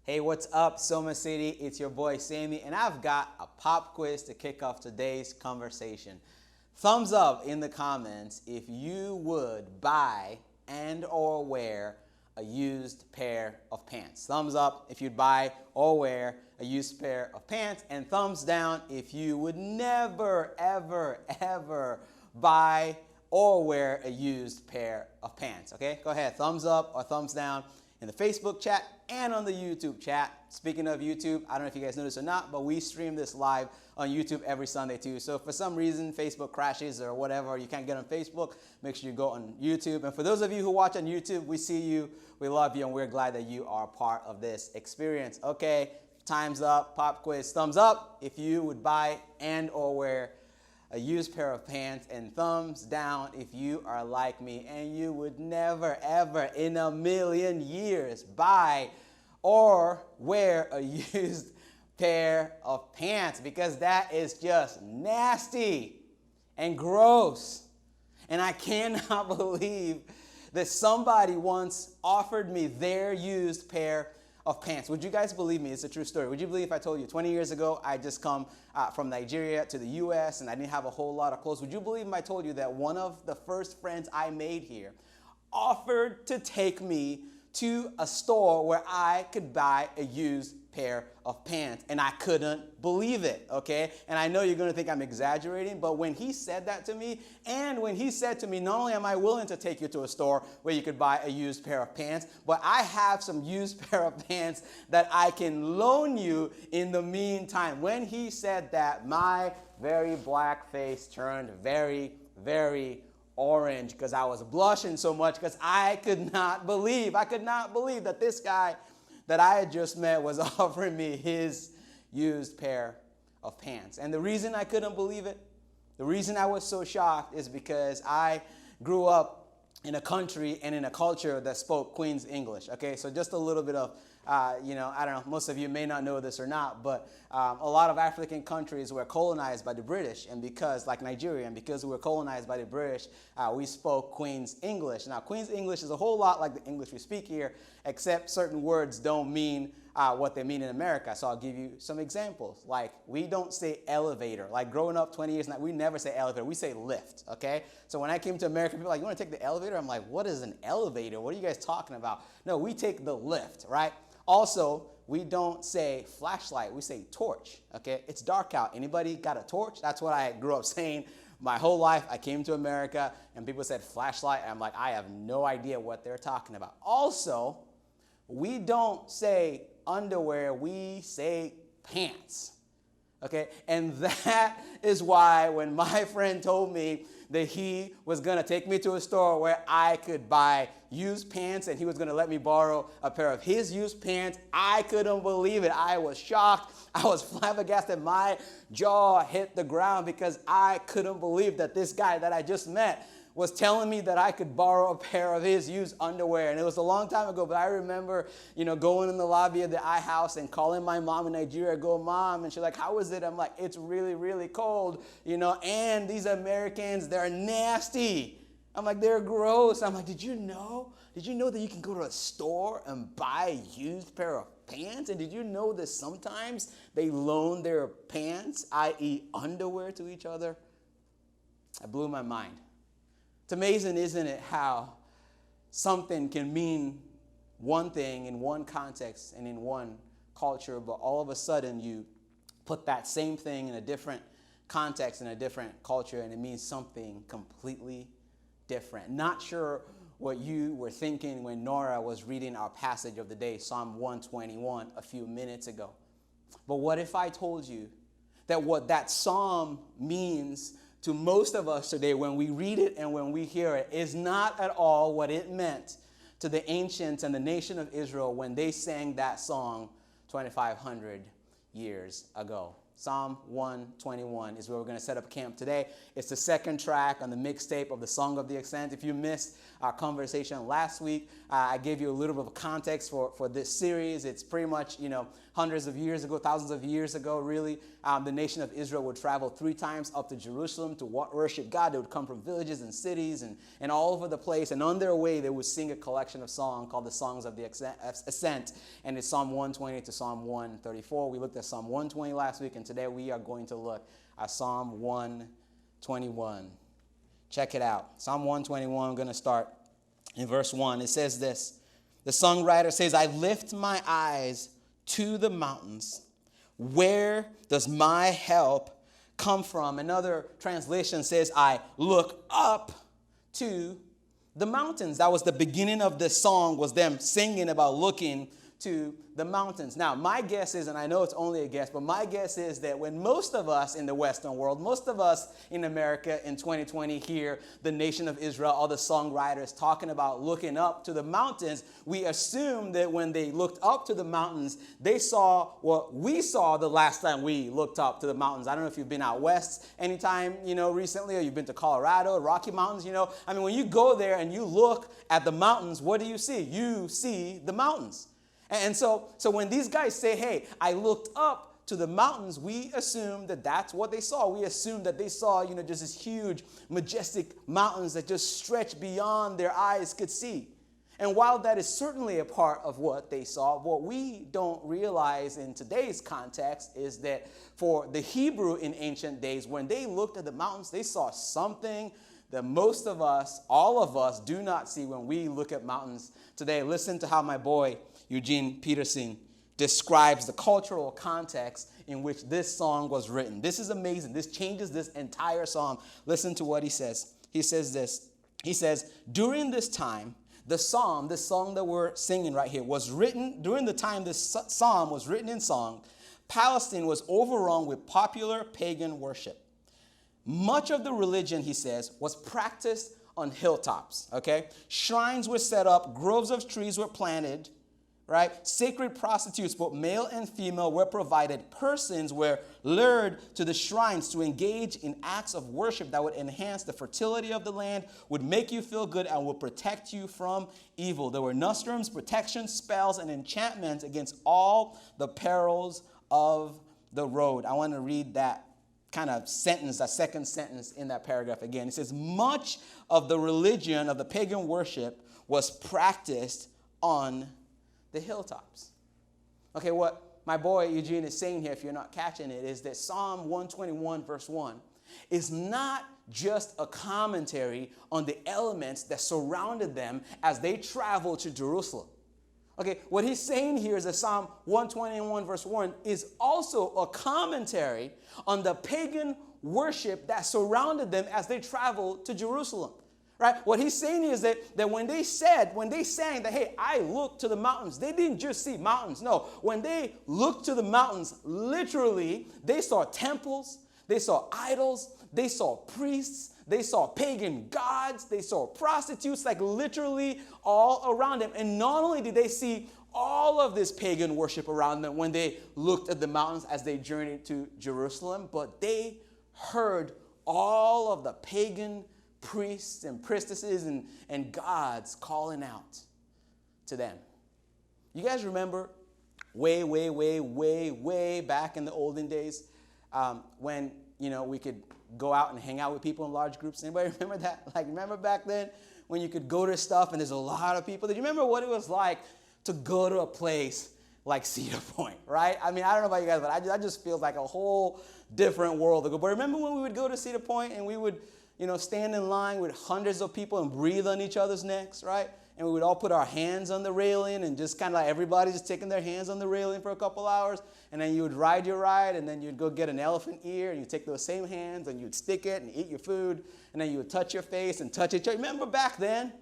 Hey, what's up, Soma City? It's your boy Sammy, and I've got a pop quiz to kick off today's conversation. Thumbs up in the comments if you would buy and or wear a used pair of pants. Thumbs up if you'd buy or wear a used pair of pants, and thumbs down if you would never, ever, ever buy or wear a used pair of pants. Okay, go ahead, thumbs up or thumbs down in the Facebook chat and on the YouTube chat. Speaking of YouTube, I don't know if you guys noticed or not, but we stream this live on YouTube every Sunday too. So if for some reason Facebook crashes or whatever, you can't get on Facebook, make sure you go on YouTube. And for those of you who watch on YouTube, we see you, we love you, and we're glad that you are part of this experience. Okay, time's up, pop quiz, thumbs up if you would buy and or wear a used pair of pants, and thumbs down if you are like me and you would never, ever in a million years buy or wear a used pair of pants, because that is just nasty and gross. And I cannot believe that somebody once offered me their used pair of pants. Would you guys believe me? It's a true story. Would you believe if I told you 20 years ago I just come from Nigeria to the US and I didn't have a whole lot of clothes? Would you believe if I told you that one of the first friends I made here offered to take me to a store where I could buy a used pair of pants, and I couldn't believe it, okay? And I know you're gonna think I'm exaggerating, but when he said that to me, and when he said to me, not only am I willing to take you to a store where you could buy a used pair of pants, but I have some used pair of pants that I can loan you in the meantime. When he said that, my very black face turned very, very orange because I was blushing so much because I could not believe that this guy that I had just met was offering me his used pair of pants. And the reason I couldn't believe it, the reason I was so shocked, is because I grew up in a country and in a culture that spoke Queen's English. Okay, so just a little bit of, I don't know, most of you may not know this or not, but a lot of African countries were colonized by the British, and because, like Nigeria, and because we were colonized by the British, we spoke Queen's English. Now, Queen's English is a whole lot like the English we speak here, except certain words don't mean what they mean in America. So I'll give you some examples. Like, we don't say elevator. Like, growing up 20 years now, we never say elevator. We say lift, okay? So when I came to America, people were like, you want to take the elevator? I'm like, what is an elevator? What are you guys talking about? No, we take the lift, right? Also, we don't say flashlight. We say torch, okay? It's dark out. Anybody got a torch? That's what I grew up saying my whole life. I came to America, and people said flashlight, and I'm like, I have no idea what they're talking about. Also, we don't say underwear, we say pants, okay? And that is why when my friend told me that he was gonna take me to a store where I could buy used pants and he was gonna let me borrow a pair of his used pants, I couldn't believe it. I was shocked. I was flabbergasted. My jaw hit the ground because I couldn't believe that this guy that I just met was telling me that I could borrow a pair of his used underwear. And it was a long time ago, but I remember, going in the lobby of the iHouse and calling my mom in Nigeria, go, Mom, and she's like, how is it? I'm like, it's really, really cold, and these Americans, they're nasty. I'm like, they're gross. I'm like, did you know that you can go to a store and buy a used pair of pants? And did you know that sometimes they loan their pants, i.e. underwear, to each other? It blew my mind. It's amazing, isn't it, how something can mean one thing in one context and in one culture, but all of a sudden you put that same thing in a different context, in a different culture, and it means something completely different. Not sure what you were thinking when Nora was reading our passage of the day, Psalm 121, a few minutes ago. But what if I told you that what that psalm means to most of us today, when we read it and when we hear it, is not at all what it meant to the ancients and the nation of Israel when they sang that song 2,500 years ago. Psalm 121 is where we're going to set up camp today. It's the second track on the mixtape of the Song of the Ascent. If you missed our conversation last week, I gave you a little bit of context for this series. It's pretty much, hundreds of years ago, thousands of years ago, really, the nation of Israel would travel 3 times up to Jerusalem to worship God. They would come from villages and cities and all over the place. And on their way, they would sing a collection of songs called the Songs of the Ascent. And it's Psalm 120 to Psalm 134. We looked at Psalm 120 last week, and today we are going to look at Psalm 121. Check it out. Psalm 121, I'm going to start in verse 1. It says this. The songwriter says, I lift my eyes to the mountains. Where does my help come from? Another translation says, I look up to the mountains. That was the beginning of this song, was them singing about looking to the mountains. Now, my guess is, and I know it's only a guess, but my guess is that when most of us in the Western world, most of us in America in 2020 hear the nation of Israel, all the songwriters talking about looking up to the mountains, we assume that when they looked up to the mountains, they saw what we saw the last time we looked up to the mountains. I don't know if you've been out west anytime, recently, or you've been to Colorado, Rocky Mountains, when you go there and you look at the mountains, what do you see? You see the mountains. And so when these guys say, hey, I looked up to the mountains, we assume that that's what they saw. We assume that they saw, just this huge, majestic mountains that just stretch beyond their eyes could see. And while that is certainly a part of what they saw, what we don't realize in today's context is that for the Hebrew in ancient days, when they looked at the mountains, they saw something that most of us, all of us, do not see when we look at mountains today. Listen to how my boy Eugene Peterson describes the cultural context in which this song was written. This is amazing. This changes this entire song. Listen to what he says. He says this. He says, during this time, this song that we're singing right here was written, during the time this psalm was written in song, Palestine was overrun with popular pagan worship. Much of the religion, he says, was practiced on hilltops, okay? Shrines were set up, groves of trees were planted, right? Sacred prostitutes, both male and female, were provided. Persons were lured to the shrines to engage in acts of worship that would enhance the fertility of the land, would make you feel good, and would protect you from evil. There were nostrums, protections, spells, and enchantments against all the perils of the road. I want to read that kind of sentence, that second sentence in that paragraph again. It says, much of the religion of the pagan worship was practiced on the hilltops. Okay, what my boy Eugene is saying here, if you're not catching it, is that Psalm 121 verse 1 is not just a commentary on the elements that surrounded them as they traveled to Jerusalem. Okay, what he's saying here is that Psalm 121 verse 1 is also a commentary on the pagan worship that surrounded them as they traveled to Jerusalem. Right? What he's saying is that when they sang that, hey, I look to the mountains, they didn't just see mountains. No, when they looked to the mountains, literally, they saw temples, they saw idols, they saw priests, they saw pagan gods, they saw prostitutes, like literally all around them. And not only did they see all of this pagan worship around them when they looked at the mountains as they journeyed to Jerusalem, but they heard all of the pagan priests and priestesses and gods calling out to them. You guys remember way back in the olden days when, we could go out and hang out with people in large groups? Anybody remember that? Remember back then when you could go to stuff and there's a lot of people? Did you remember what it was like to go to a place like Cedar Point, right? I don't know about you guys, but I just feel like a whole different world ago. But remember when we would go to Cedar Point and we would stand in line with hundreds of people and breathe on each other's necks, right? And we would all put our hands on the railing and just kind of everybody just taking their hands on the railing for a couple hours. And then you would ride your ride, and then you'd go get an elephant ear, and you'd take those same hands, and you'd stick it and eat your food. And then you would touch your face and touch each other. Remember back then?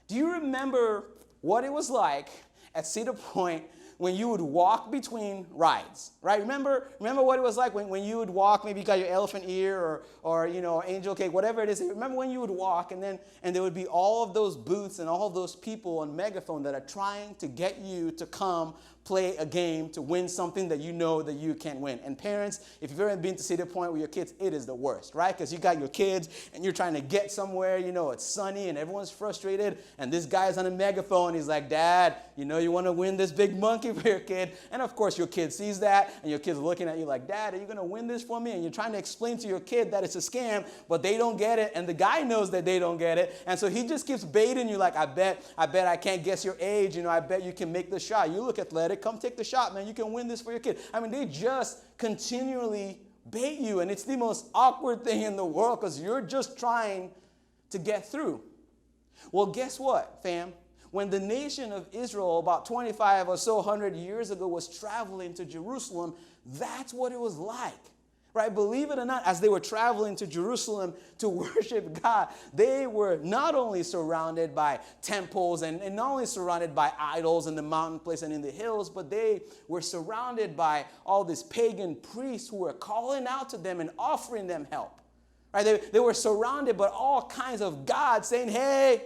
Do you remember what it was like at Cedar Point when you would walk between rides, right? Remember what it was like when you would walk, maybe you got your elephant ear or angel cake, whatever it is. Remember when you would walk and there would be all of those booths and all of those people on megaphone that are trying to get you to come play a game to win something that you know that you can't win. And parents, if you've ever been to see the point with your kids, it is the worst, right? Because you got your kids and you're trying to get somewhere, it's sunny and everyone's frustrated, and this guy's on a megaphone. He's like, Dad, you want to win this big monkey for your kid. And of course your kid sees that, and your kid's looking at you like, Dad, are you going to win this for me? And you're trying to explain to your kid that it's a scam, but they don't get it, and the guy knows that they don't get it, and so he just keeps baiting you like, I bet I can't guess your age, I bet you can make the shot. You look athletic, come take the shot, man. You can win this for your kid. I mean, they just continually bait you, and it's the most awkward thing in the world because you're just trying to get through. Well, guess what, fam? When the nation of Israel about 25 or so 100 years ago was traveling to Jerusalem, that's what it was like. Right? Believe it or not, as they were traveling to Jerusalem to worship God, they were not only surrounded by temples and not only surrounded by idols in the mountain place and in the hills, but they were surrounded by all these pagan priests who were calling out to them and offering them help. Right? They were surrounded by all kinds of gods saying, hey,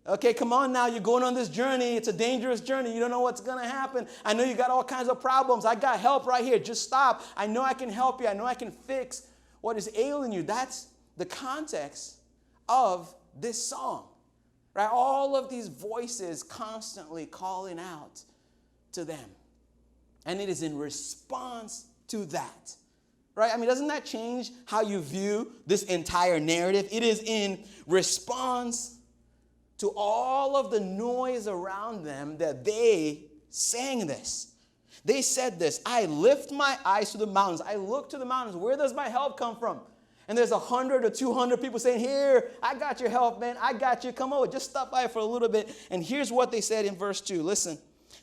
okay, come on now, you're going on this journey. It's a dangerous journey. You don't know what's going to happen. I know you got all kinds of problems. I got help right here. Just stop. I know I can help you. I know I can fix what is ailing you. That's the context of this song, right? All of these voices constantly calling out to them. And it is in response to that, right? I mean, doesn't that change how you view this entire narrative? It is in response to all of the noise around them that they sang this. They said this, I lift my eyes to the mountains. I look to the mountains. Where does my help come from? And there's 100 or 200 people saying, here, I got your help, man. I got you. Come over. Just stop by for a little bit. And here's what they said in verse 2. Listen,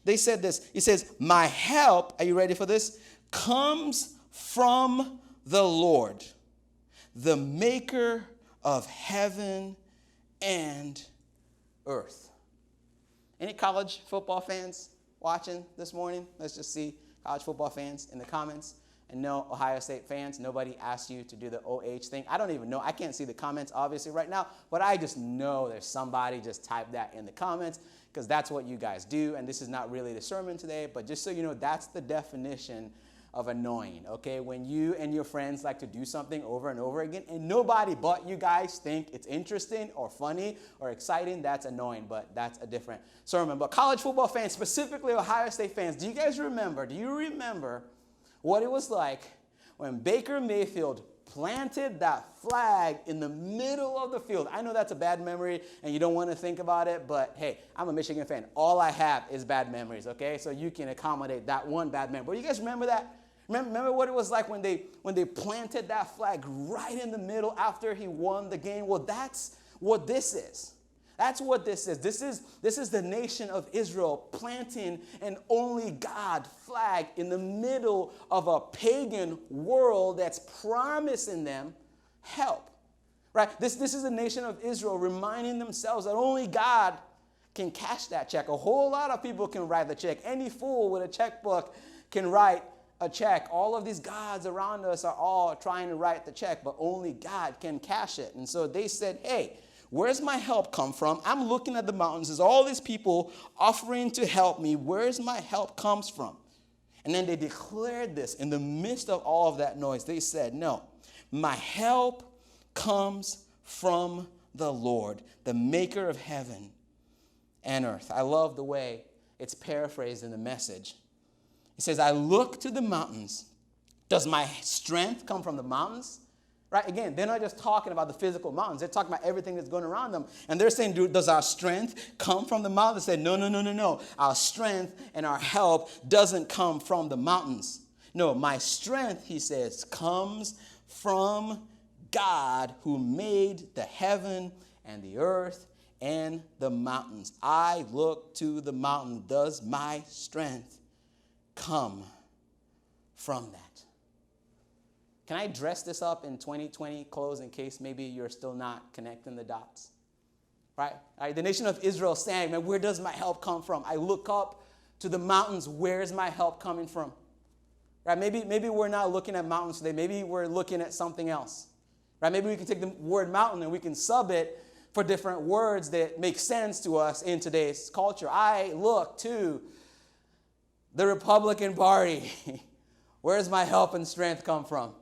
they said this. It says, my help, are you ready for this? Comes from the Lord, the maker of heaven and earth. Any college football fans watching this morning? Let's just see college football fans in the comments. And no Ohio State fans, nobody asked you to do the OH thing. I don't even know. I can't see the comments obviously right now, but I just know there's somebody just typed that in the comments because that's what you guys do. And this is not really the sermon today, but just so you know, that's the definition of annoying, okay? When you and your friends like to do something over and over again and nobody but you guys think it's interesting or funny or exciting, that's annoying, but that's a different sermon. But college football fans, specifically Ohio State fans, do you remember what it was like when Baker Mayfield planted that flag in the middle of the field? I know that's a bad memory and you don't want to think about it, but hey, I'm a Michigan fan. All I have is bad memories, okay? So you can accommodate that one bad memory. But you guys remember that? Remember what it was like when they planted that flag right in the middle after he won the game? Well, that's what this is. That's what this is. This is the nation of Israel planting an only God flag in the middle of a pagan world that's promising them help. Right? This is the nation of Israel reminding themselves that only God can cash that check. A whole lot of people can write the check. Any fool with a checkbook can write a check. All of these gods around us are all trying to write the check, but only God can cash it. And so they said, hey, where's my help come from? I'm looking at the mountains. There's all these people offering to help me. Where's my help comes from? And then they declared this in the midst of all of that noise. They said, no, my help comes from the Lord, the maker of heaven and earth. I love the way it's paraphrased in the Message. It says, I look to the mountains. Does my strength come from the mountains? Right? Again, they're not just talking about the physical mountains. They're talking about everything that's going around them. And they're saying, does our strength come from the mountains? They said, no. Our strength and our help doesn't come from the mountains. No, my strength, he says, comes from God who made the heaven and the earth and the mountains. I look to the mountain. Does my strength come from that? Can I dress this up in 2020 clothes in case maybe you're still not connecting the dots? Right? The nation of Israel saying, man, where does my help come from? I look up to the mountains. Where's my help coming from? Right? Maybe we're not looking at mountains today. Maybe we're looking at something else. Right? Maybe we can take the word mountain and we can sub it for different words that make sense to us in today's culture. I look to the Republican Party. Where does my help and strength come from?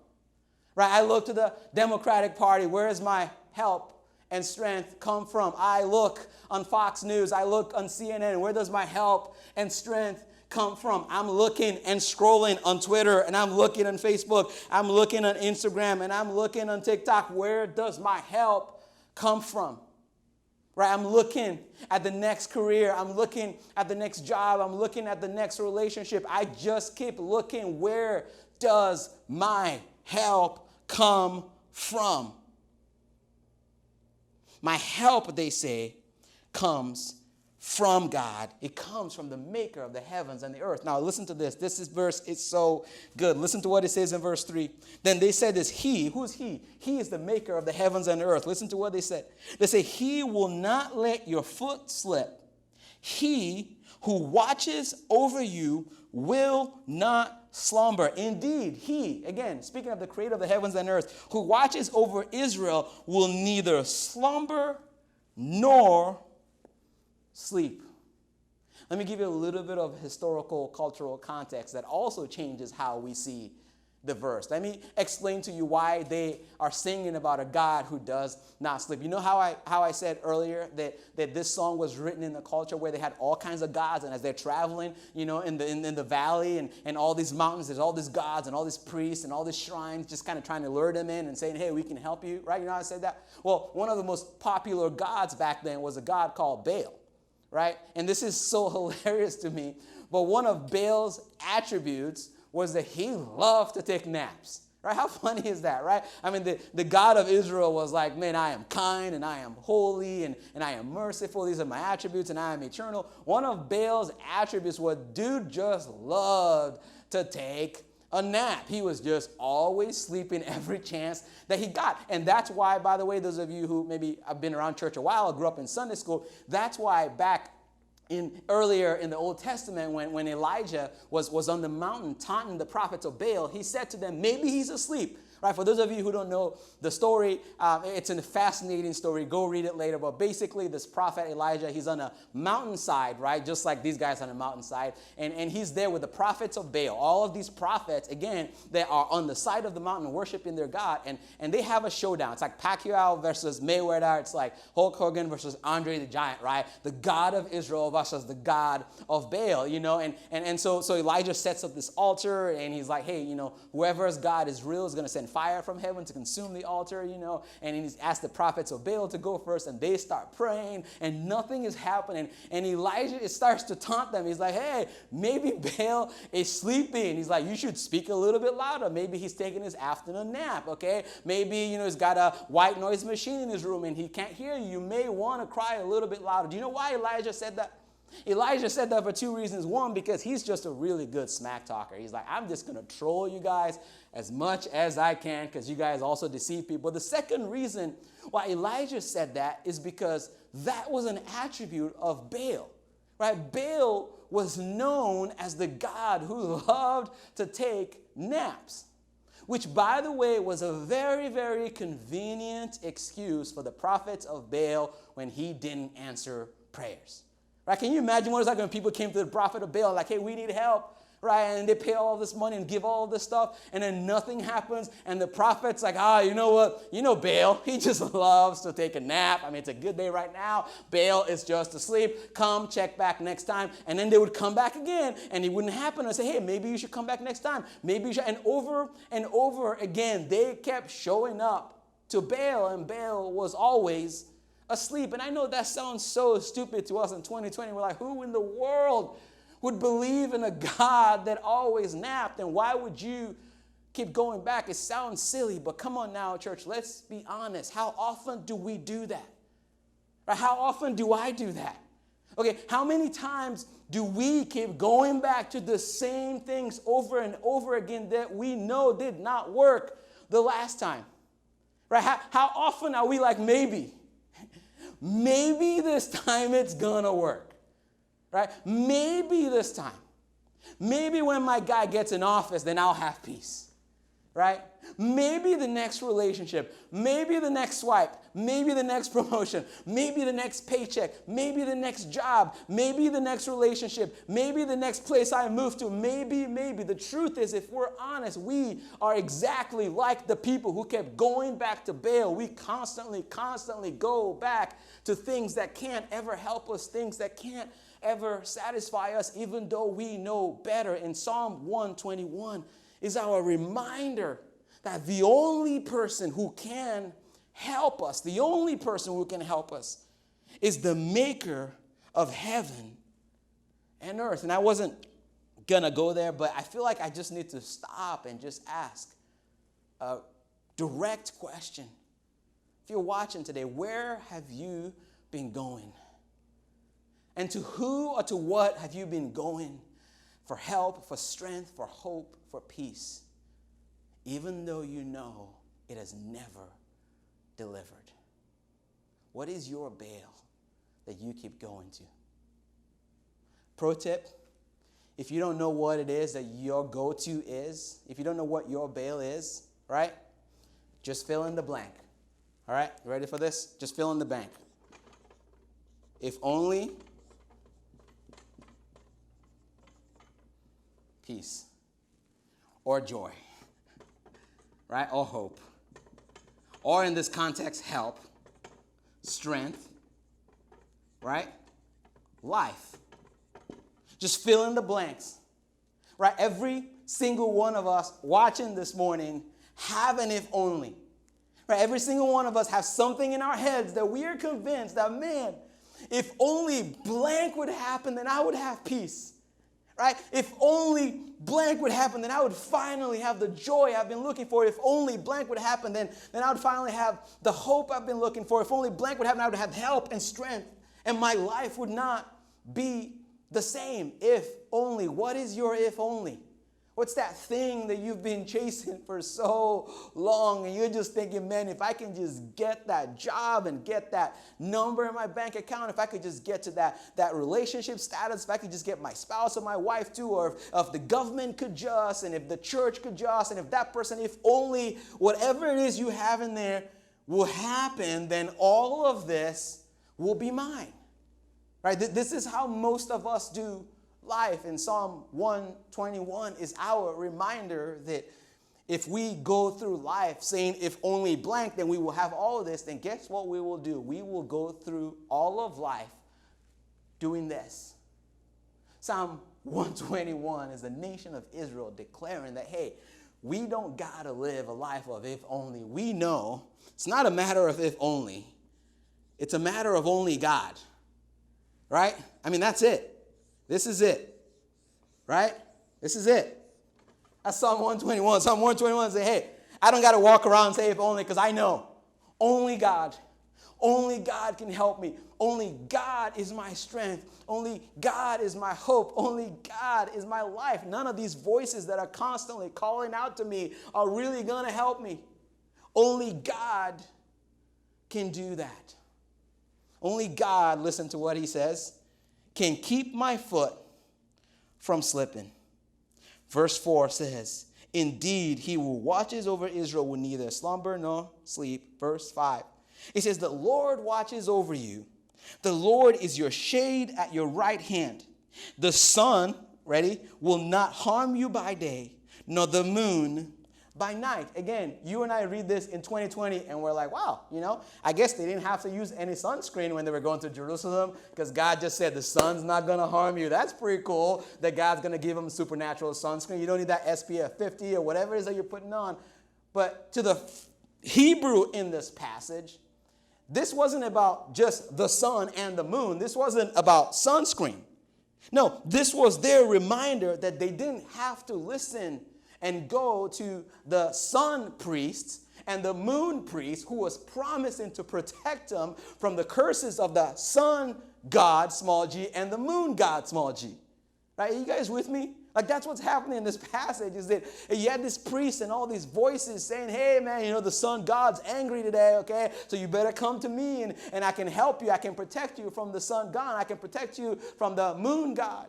Right? I look to the Democratic Party. Where does my help and strength come from? I look on Fox News. I look on CNN. Where does my help and strength come from? I'm looking and scrolling on Twitter, and I'm looking on Facebook. I'm looking on Instagram, and I'm looking on TikTok. Where does my help come from? Right? I'm looking at the next career. I'm looking at the next job. I'm looking at the next relationship. I just keep looking. Where does my help come from? My help, they say, comes from God. It comes from the maker of the heavens and the earth. Now listen to this. This is verse, it's so good. Listen to what it says in verse 3. Then they said this, he, who's he? He is the maker of the heavens and the earth. Listen to what they said. They say, he will not let your foot slip. He who watches over you will not slumber. Indeed, he, again, speaking of the creator of the heavens and earth, who watches over Israel will neither slumber nor sleep. Let me give you a little bit of historical, cultural context that also changes how we see the verse. Let me explain to you why they are singing about a God who does not sleep. You know how I said earlier that this song was written in a culture where they had all kinds of gods, and as they're traveling, in the valley and all these mountains, there's all these gods and all these priests and all these shrines just kind of trying to lure them in and saying, hey, we can help you, right? You know how I said that? Well, one of the most popular gods back then was a god called Baal. Right? And this is so hilarious to me. But one of Baal's attributes was that he loved to take naps. Right? How funny is that, right? I mean, the God of Israel was like, man, I am kind and I am holy and I am merciful. These are my attributes and I am eternal. One of Baal's attributes was dude just loved to take a nap. He was just always sleeping every chance that he got. And that's why, by the way, those of you who maybe have been around church a while, grew up in Sunday school, that's why back earlier in the Old Testament when Elijah was on the mountain taunting the prophets of Baal, he said to them, maybe he's asleep. Right? For those of you who don't know the story, it's a fascinating story. Go read it later. But basically, this prophet Elijah, he's on a mountainside, right? Just like these guys on a mountainside. And he's there with the prophets of Baal. All of these prophets, again, they are on the side of the mountain worshiping their God. And they have a showdown. It's like Pacquiao versus Mayweather. It's like Hulk Hogan versus Andre the Giant, right? The God of Israel versus the God of Baal, And so Elijah sets up this altar, and he's like, hey, whoever's God is real is going to send fire from heaven to consume the altar, and he's asked the prophets of Baal to go first, and they start praying, and nothing is happening, and Elijah starts to taunt them. He's like, hey, maybe Baal is sleeping. He's like, you should speak a little bit louder. Maybe he's taking his afternoon nap, okay? Maybe, he's got a white noise machine in his room, and he can't hear you. You may want to cry a little bit louder. Do you know why Elijah said that? Elijah said that for two reasons. One, because he's just a really good smack talker. He's like, I'm just going to troll you guys as much as I can because you guys also deceive people. The second reason why Elijah said that is because that was an attribute of Baal. Right? Baal was known as the god who loved to take naps, which, by the way, was a very, very convenient excuse for the prophets of Baal when he didn't answer prayers. Right? Can you imagine what it's like when people came to the prophet of Baal like, hey, we need help, right? And they pay all this money and give all this stuff, and then nothing happens, and the prophet's like, you know what? Baal, he just loves to take a nap. I mean, it's a good day right now. Baal is just asleep. Come, check back next time. And then they would come back again, and it wouldn't happen. I say, hey, maybe you should come back next time. Maybe you should. And over again, they kept showing up to Baal, and Baal was always asleep. And I know that sounds so stupid to us in 2020. We're like, who in the world would believe in a God that always napped? And why would you keep going back? It sounds silly, but come on now, church, let's be honest. How often do we do that? Or how often do I do that? Okay, how many times do we keep going back to the same things over and over again that we know did not work the last time? Right? How often are we like, maybe this time it's gonna work, right? Maybe this time. Maybe when my guy gets in office, then I'll have peace, right? Maybe the next relationship, maybe the next swipe, maybe the next promotion, maybe the next paycheck, maybe the next job, maybe the next relationship, maybe the next place I move to, maybe. The truth is, if we're honest, we are exactly like the people who kept going back to Baal. We constantly go back to things that can't ever help us, things that can't ever satisfy us, even though we know better. In Psalm 121 is our reminder that the only person who can help us, is the maker of heaven and earth. And I wasn't going to go there, but I feel like I just need to stop and just ask a direct question. If you're watching today, where have you been going? And to who or to what have you been going for help, for strength, for hope, for peace, even though you know it has never delivered? What is your Baal that you keep going to? Pro tip, if you don't know what it is that your go-to is, if you don't know what your Baal is, right, just fill in the blank. All right, you ready for this? Just fill in the blank. If only peace or joy, right, or hope, or in this context, help, strength, right, life. Just fill in the blanks, right? Every single one of us watching this morning have an if only, right? Every single one of us have something in our heads that we are convinced that, man, if only blank would happen, then I would have peace. Right? If only blank would happen, then I would finally have the joy I've been looking for. If only blank would happen, then I would finally have the hope I've been looking for. If only blank would happen, I would have help and strength, and my life would not be the same. If only. What is your if only? What's that thing that you've been chasing for so long, and you're just thinking, man, if I can just get that job and get that number in my bank account, if I could just get to that relationship status, if I could just get my spouse or my wife too, or if the government could just, and if the church could just, and if that person, if only whatever it is you have in there will happen, then all of this will be mine. Right? This is how most of us do life. In Psalm 121 is our reminder that if we go through life saying if only blank, then we will have all of this, then guess what we will do? We will go through all of life doing this. Psalm 121 is the nation of Israel declaring that, hey, we don't got to live a life of if only. We know it's not a matter of if only. It's a matter of only God. Right? I mean, that's it. This is it, right? This is it. That's Psalm 121. Psalm 121 says, hey, I don't got to walk around and say if only, because I know only God can help me. Only God is my strength. Only God is my hope. Only God is my life. None of these voices that are constantly calling out to me are really going to help me. Only God can do that. Only God, listen to what he says, can keep my foot from slipping. Verse 4 says, indeed, he who watches over Israel will neither slumber nor sleep. Verse 5, it says, the Lord watches over you. The Lord is your shade at your right hand. The sun, ready, will not harm you by day, nor the moon by night. Again, you and I read this in 2020 and we're like, wow, I guess they didn't have to use any sunscreen when they were going to Jerusalem because God just said the sun's not going to harm you. That's pretty cool that God's going to give them supernatural sunscreen. You don't need that SPF 50 or whatever it is that you're putting on. But to the Hebrew in this passage, this wasn't about just the sun and the moon. This wasn't about sunscreen. No, this was their reminder that they didn't have to listen and go to the sun priest and the moon priest who was promising to protect them from the curses of the sun god, small g, and the moon god, small g. Right? Are you guys with me? Like, that's what's happening in this passage, is that you had this priest and all these voices saying, hey, man, the sun god's angry today, okay? So you better come to me and I can help you. I can protect you from the sun god. I can protect you from the moon god.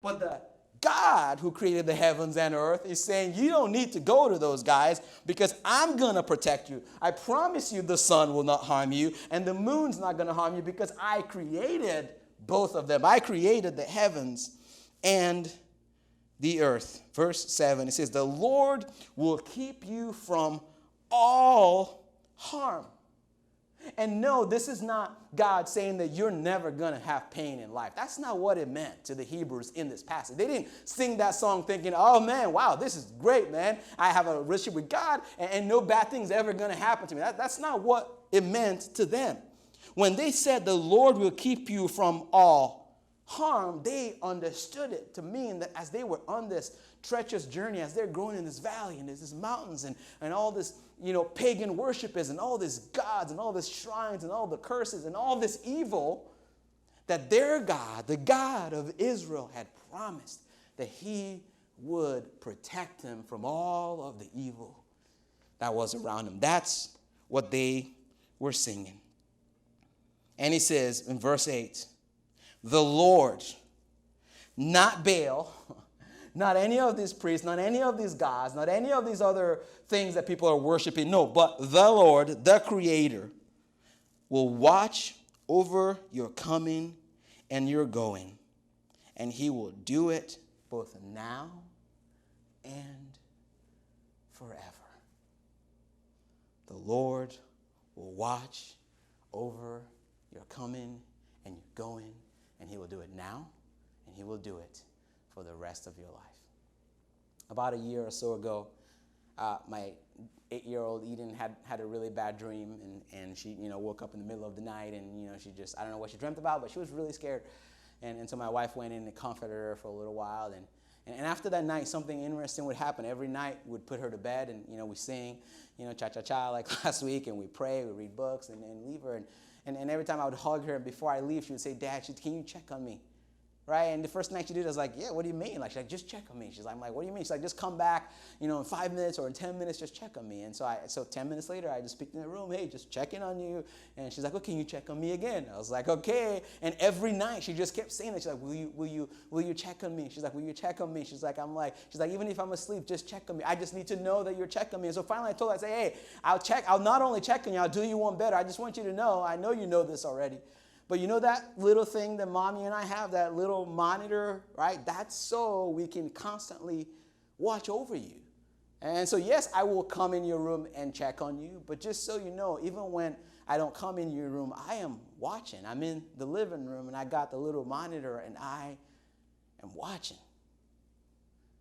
But the God who created the heavens and earth is saying, you don't need to go to those guys because I'm going to protect you. I promise you the sun will not harm you and the moon's not going to harm you because I created both of them. I created the heavens and the earth. Verse 7, it says, the Lord will keep you from all harm. And no, this is not God saying that you're never going to have pain in life. That's not what it meant to the Hebrews in this passage. They didn't sing that song thinking, oh man, wow, this is great, man. I have a relationship with God and no bad thing's ever going to happen to me. That's not what it meant to them. When they said the Lord will keep you from all harm, they understood it to mean that as they were on this treacherous journey, as they're going in this valley and there's these mountains and all this, pagan worship is and all these gods and all these shrines and all the curses and all this evil, that their God, the God of Israel, had promised that he would protect them from all of the evil that was around him. That's what they were singing. And he says in verse 8, the Lord, not Baal, not any of these priests, not any of these gods, not any of these other things that people are worshiping. No, but the Lord, the Creator, will watch over your coming and your going. And he will do it both now and forever. The Lord will watch over your coming and your going. And he will do it now and he will do it for the rest of your life. About a year or so ago, my 8-year-old Eden had a really bad dream, and she woke up in the middle of the night, and she just, I don't know what she dreamt about, but she was really scared. And so my wife went in and comforted her for a little while, and after that night, something interesting would happen. Every night we'd put her to bed, and we sing, cha-cha-cha like last week, and we pray, we read books, and leave her. And every time I would hug her, and before I leave, she would say, Dad, can you check on me? Right? And the first night she did, I was like, yeah, what do you mean? Like, she's like, just check on me. I'm like, what do you mean? She's like, just come back, in 5 minutes or in 10 minutes, just check on me. And so 10 minutes later, I just speak in the room, hey, just checking on you. And she's like, well, can you check on me again? I was like, okay. And every night she just kept saying that. She's like, will you check on me? She's like, will you check on me? She's like, even if I'm asleep, just check on me. I just need to know that you're checking on me. And so finally I told her, I say, hey, I'll not only check on you, I'll do you one better. I just want you to know, I know you know this already. But that little thing that Mommy and I have, that little monitor, right? That's so we can constantly watch over you. And so, yes, I will come in your room and check on you. But just so you know, even when I don't come in your room, I am watching. I'm in the living room, and I got the little monitor, and I am watching.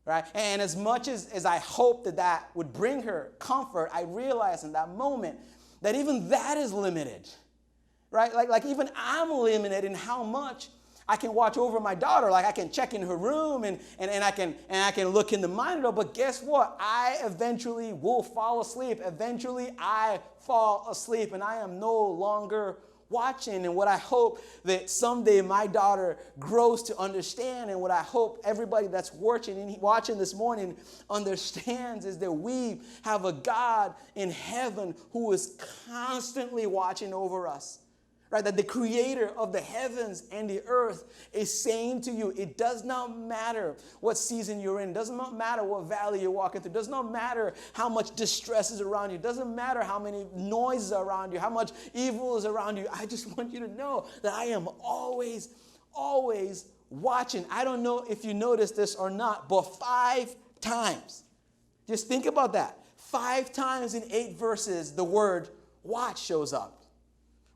Right? And as much as I hope that would bring her comfort, I realized in that moment that even that is limited. Right? Like even I'm limited in how much I can watch over my daughter. Like I can check in her room and I can look in the monitor. But guess what? I eventually will fall asleep. Eventually I fall asleep and I am no longer watching. And what I hope that someday my daughter grows to understand, and what I hope everybody that's watching this morning understands, is that we have a God in heaven who is constantly watching over us. Right, that the creator of the heavens and the earth is saying to you, it does not matter what season you're in. It does not matter what valley you're walking through. It does not matter how much distress is around you. It doesn't matter how many noises are around you, how much evil is around you. I just want you to know that I am always, always watching. I don't know if you noticed this or not, but 5 times. Just think about that. 5 times in 8 verses, the word watch shows up.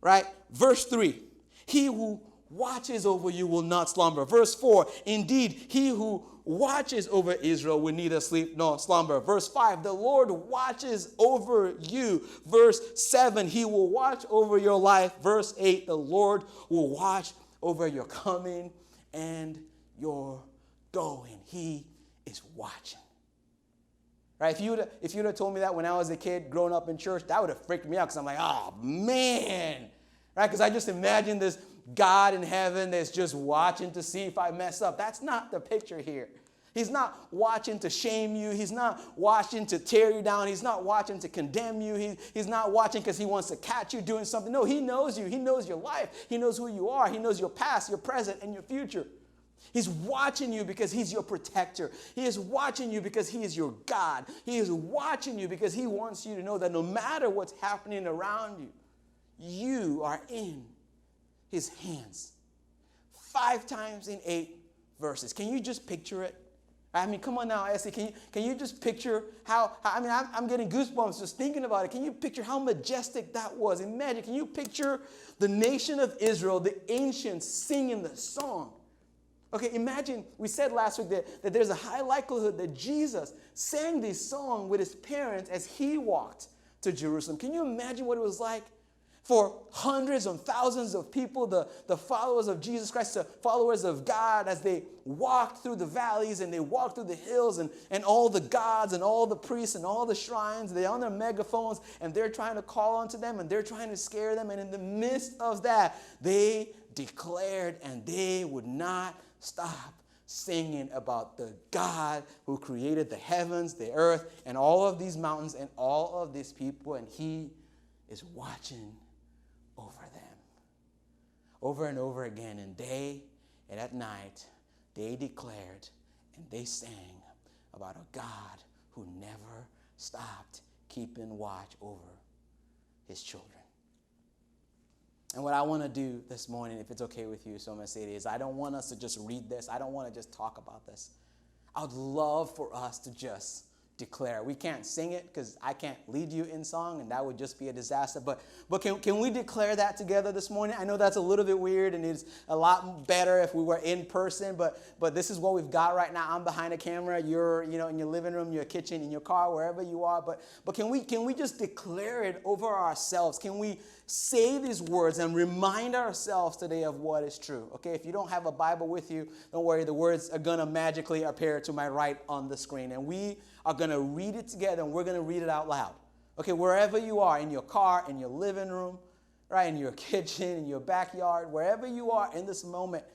Right? Verse 3, he who watches over you will not slumber. Verse 4, indeed, he who watches over Israel will neither sleep nor slumber. Verse 5, the Lord watches over you. Verse 7, he will watch over your life. Verse 8, the Lord will watch over your coming and your going. He is watching. Right? If you'd have told me that when I was a kid growing up in church, that would have freaked me out, because I'm like, oh, man. Right? Because I just imagine this God in heaven that's just watching to see if I mess up. That's not the picture here. He's not watching to shame you. He's not watching to tear you down. He's not watching to condemn you. He's not watching because he wants to catch you doing something. No, he knows you. He knows your life. He knows who you are. He knows your past, your present, and your future. He's watching you because he's your protector. He is watching you because he is your God. He is watching you because he wants you to know that no matter what's happening around you, you are in his hands. 5 times in 8 verses. Can you just picture it? I mean, come on now, Essie. Can you just picture how I'm getting goosebumps just thinking about it. Can you picture how majestic that was? Imagine, can you picture the nation of Israel, the ancients singing the song? Okay, imagine, we said last week that there's a high likelihood that Jesus sang this song with his parents as he walked to Jerusalem. Can you imagine what it was like for hundreds and thousands of people, the followers of Jesus Christ, the followers of God, as they walked through the valleys and they walked through the hills, and all the gods and all the priests and all the shrines, they're on their megaphones and they're trying to call onto them and they're trying to scare them. And in the midst of that, they declared and they would not stop singing about the God who created the heavens, the earth, and all of these mountains and all of these people, and he is watching over them. Over and over again, and day and at night, they declared and they sang about a God who never stopped keeping watch over his children. And what I want to do this morning, if it's okay with you, Soma City, is I don't want us to just read this. I don't want to just talk about this. I would love for us to just declare. We can't sing it because I can't lead you in song, and that would just be a disaster. But can we declare that together this morning? I know that's a little bit weird, and it's a lot better if we were in person, but this is what we've got right now. I'm behind a camera. You're in your living room, your kitchen, in your car, wherever you are. But can we just declare it over ourselves? Can we say these words and remind ourselves today of what is true? Okay, if you don't have a Bible with you, don't worry. The words are going to magically appear to my right on the screen, and we are going to read it together, and we're going to read it out loud. Okay, wherever you are, in your car, in your living room, right, in your kitchen, in your backyard, wherever you are in this moment,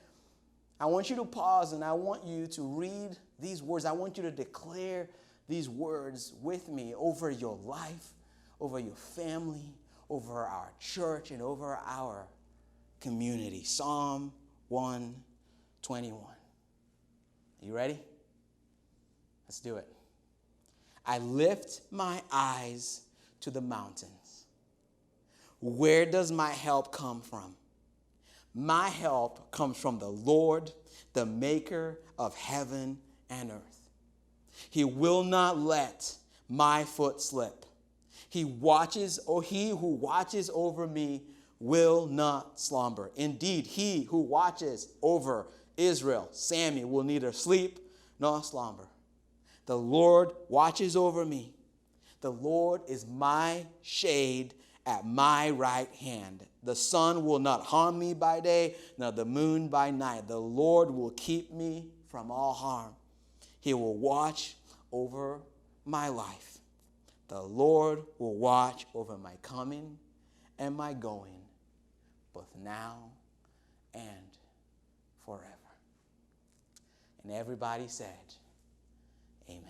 I want you to pause, and I want you to read these words. I want you to declare these words with me over your life, over your family, over our church, and over our community. Psalm 121. You ready? Let's do it. I lift my eyes to the mountains. Where does my help come from? My help comes from the Lord, the maker of heaven and earth. He will not let my foot slip. He who watches over me will not slumber. Indeed, he who watches over Israel, Sammy, will neither sleep nor slumber. The Lord watches over me. The Lord is my shade at my right hand. The sun will not harm me by day, nor the moon by night. The Lord will keep me from all harm. He will watch over my life. The Lord will watch over my coming and my going, both now and forever. And everybody said, amen.